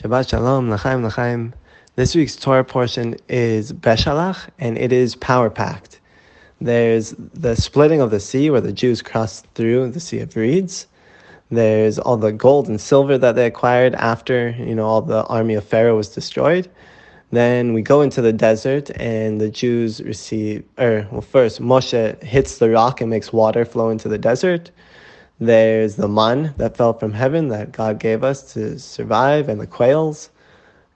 Shabbat Shalom, L'chaim, L'chaim. This week's Torah portion is Beshalach, and it is power packed. There's the splitting of the sea, where the Jews crossed through the Sea of Reeds. There's all the gold and silver that they acquired after, all the army of Pharaoh was destroyed. Then we go into the desert, and the Jews first Moshe hits the rock and makes water flow into the desert. There's the man that fell from heaven that God gave us to survive, and the quails.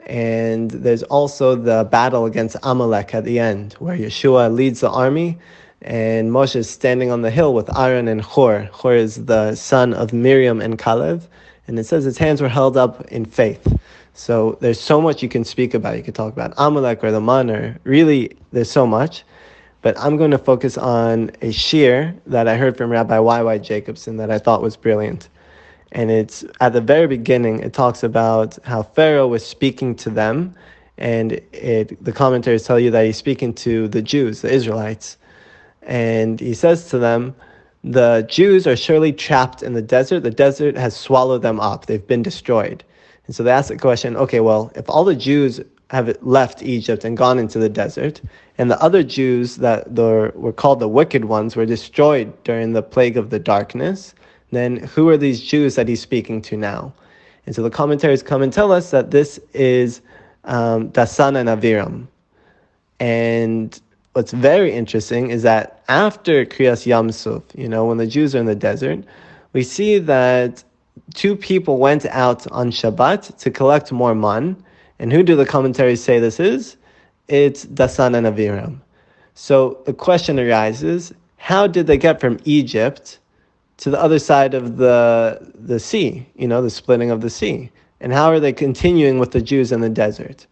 And there's also the battle against Amalek at the end, where Yeshua leads the army, and Moshe is standing on the hill with Aaron and Hur. Hur is the son of Miriam and Caleb, and it says his hands were held up in faith. So there's so much you can speak about. You could talk about Amalek or the man, or really, there's so much. But I'm going to focus on a shir that I heard from Rabbi YY Jacobson that I thought was brilliant. And it's at the very beginning, it talks about how Pharaoh was speaking to them. And the commentaries tell you that he's speaking to the Jews, the Israelites. And he says to them, the Jews are surely trapped in the desert. The desert has swallowed them up. They've been destroyed. And so they ask the question, okay, well, if all the Jews have left Egypt and gone into the desert, and the other Jews that were called the wicked ones were destroyed during the plague of the darkness, then who are these Jews that he's speaking to now? And so the commentaries come and tell us that this is Dasan and Aviram. And what's very interesting is that after Kriyas Yamsuf, when the Jews are in the desert, we see that two people went out on Shabbat to collect more man. And who do the commentaries say this is? It's Dasan and Aviram. So the question arises, how did they get from Egypt to the other side of the sea, the splitting of the sea? And how are they continuing with the Jews in the desert?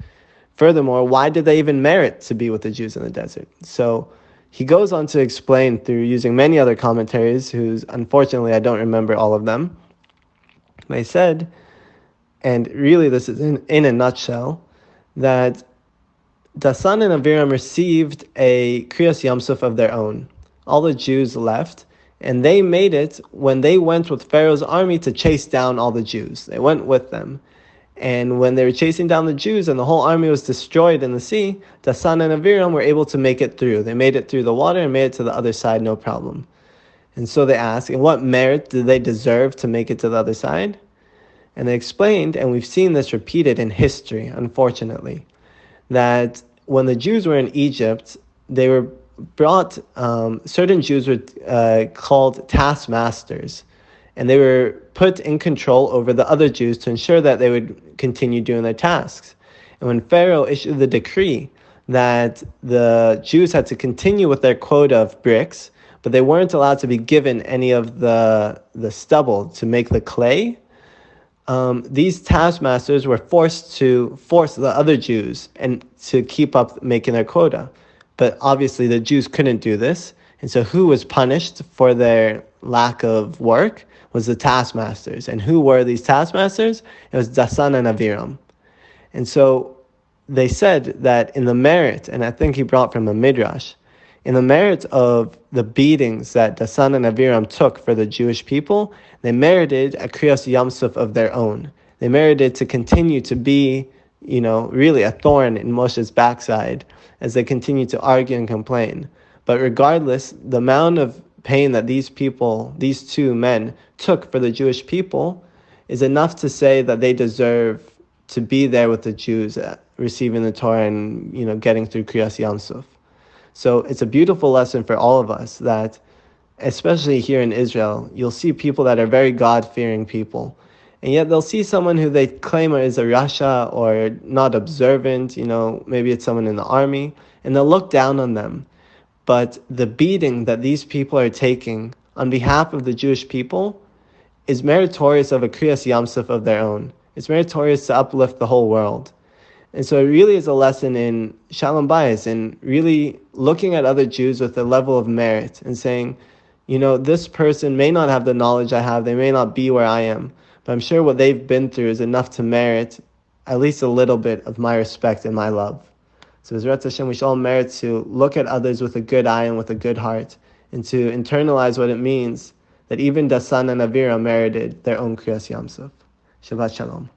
Furthermore, why did they even merit to be with the Jews in the desert? So he goes on to explain through using many other commentaries, whose unfortunately I don't remember all of them. They said, and really this is in a nutshell, that Dasan and Aviram received a Kriyas Yamsuf of their own. All the Jews left, and they made it when they went with Pharaoh's army to chase down all the Jews. They went with them. And when they were chasing down the Jews and the whole army was destroyed in the sea, Dasan and Aviram were able to make it through. They made it through the water and made it to the other side, no problem. And so they asked, and what merit did they deserve to make it to the other side? And they explained, and we've seen this repeated in history, unfortunately, that when the Jews were in Egypt, they were brought, certain Jews were called taskmasters, and they were put in control over the other Jews to ensure that they would continue doing their tasks. And when Pharaoh issued the decree that the Jews had to continue with their quota of bricks, but they weren't allowed to be given any of the stubble to make the clay, these taskmasters were forced to force the other Jews and to keep up making their quota. But obviously the Jews couldn't do this. And so who was punished for their lack of work was the taskmasters. And who were these taskmasters? It was Dasan and Aviram. And so they said that in the merit, and I think he brought from a midrash, in the merit of the beatings that Dasan and Aviram took for the Jewish people, they merited a Kriyas Yamsuf of their own. They merited to continue to be, really a thorn in Moshe's backside as they continue to argue and complain. But regardless, the amount of pain that these two men took for the Jewish people is enough to say that they deserve to be there with the Jews, receiving the Torah and, getting through Kriyas Yamsuf. So it's a beautiful lesson for all of us that, especially here in Israel, you'll see people that are very God-fearing people. And yet they'll see someone who they claim is a Rasha or not observant, maybe it's someone in the army, and they'll look down on them. But the beating that these people are taking on behalf of the Jewish people is meritorious of a Kriyas Yamsuf of their own. It's meritorious to uplift the whole world. And so it really is a lesson in Shalom Bayis, in really looking at other Jews with a level of merit and saying, this person may not have the knowledge I have, they may not be where I am, but I'm sure what they've been through is enough to merit at least a little bit of my respect and my love. So B'ezrat Hashem, we should all merit to look at others with a good eye and with a good heart, and to internalize what it means that even Dasan and Aviram merited their own Kriyas Yamsuf. Shabbat Shalom.